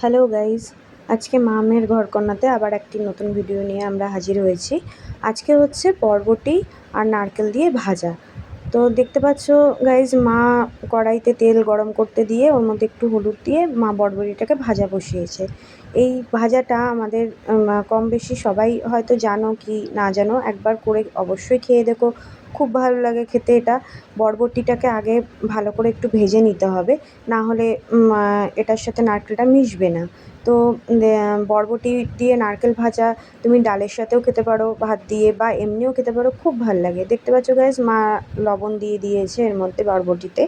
Hello guys, আজকে মামের ঘরকন্নাতে আবার একটি নতুন ভিডিও নিয়ে আমরা হাজির হয়েছি। আজকে হচ্ছে বরবটি আর নারকেল দিয়ে ভাজা। তো দেখতে পাচ্ছ গাইস, মা কড়াইতে তেল গরম করতে দিয়ে ওর মধ্যে একটু হলুদ দিয়ে মা বরবটিটাকে ভাজা বসিয়েছে। এই ভাজাটা আমাদের কম বেশি সবাই হয়তো জানো কি না জানো, একবার করে অবশ্যই খেয়ে দেখো, খুব ভালো লাগে খেতে এটা। বরবটিটাকে আগে ভালো করে একটু ভেজে নিতে হবে, না হলে এটার সাথে নারকেলটা মিশবে না। তো বরবটি দিয়ে নারকেল ভাজা তুমি ডালের সাথেও খেতে পারো, ভাত দিয়ে, বা এমনিও খেতে পারো, খুব ভাল লাগে। দেখতে পাচ্ছ গাইস, মা লবণ দিয়ে দিয়েছে এর মধ্যে বরবটিতে,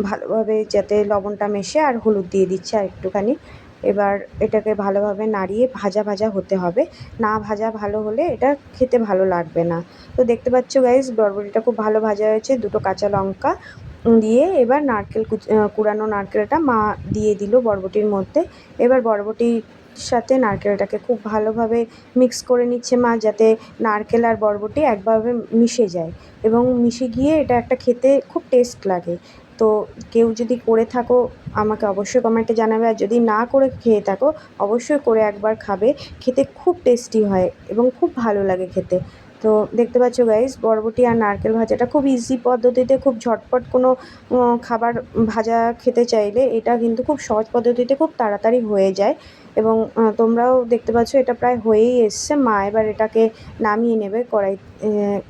ভালোভাবে যাতে লবণটা মেশে, আর হলুদ দিয়ে দিচ্ছে আর একটুখানি। এবার এটাকে ভালোভাবে নাড়িয়ে ভাজা ভাজা হতে হবে, না ভাজা ভালো হলে এটা খেতে ভালো লাগবে না। তো দেখতে পাচ্ছ গাইস, বরবটিটা খুব ভালো ভাজা হয়েছে। দুটো কাঁচা লঙ্কা দিয়ে এবার নারকেল কুড়ানো নারকেলটা মা দিয়ে দিল বরবটির মধ্যে। এবার বরবটির সাথে নারকেলটাকে খুব ভালোভাবে মিক্স করে নিচ্ছে মা, যাতে নারকেল আর বরবটি একভাবে মিশে যায় এবং মিশে গিয়ে এটা একটা খেতে খুব টেস্ট লাগে। তো কেউ যদি করে থাকো আমাকে অবশ্যই কমেন্টে জানাবে, আর যদি না করে খেয়ে থাকো অবশ্যই করে একবার খাবে, খেতে খুব টেস্টি হয় এবং খুব ভালো লাগে খেতে। তো দেখতে পাচ্ছ গাইস, বরবটি আর নারকেল ভাজাটা খুব ইজি পদ্ধতিতে, খুব ঝটপট কোনো খাবার ভাজা খেতে চাইলে এটা কিন্তু খুব সহজ পদ্ধতিতে খুব তাড়াতাড়ি হয়ে যায়। এবং তোমরাও দেখতে পাচ্ছ এটা প্রায় হয়েই এসছে। মা এবার এটাকে নামিয়ে নেবে,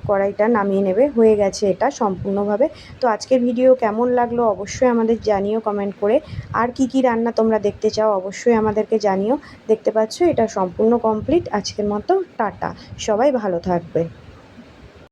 কড়াইটা নামিয়ে নেবে, হয়ে গেছে এটা সম্পূর্ণভাবে। তো আজকের ভিডিও কেমন লাগলো অবশ্যই আমাদের জানিও কমেন্ট করে। আর কি কি রান্না তোমরা দেখতে চাও অবশ্যই আমাদেরকে জানিও। দেখতে পাচ্ছ এটা সম্পূর্ণ কমপ্লিট। আজকের মতো টাটা, সবাই ভালো থাকবে।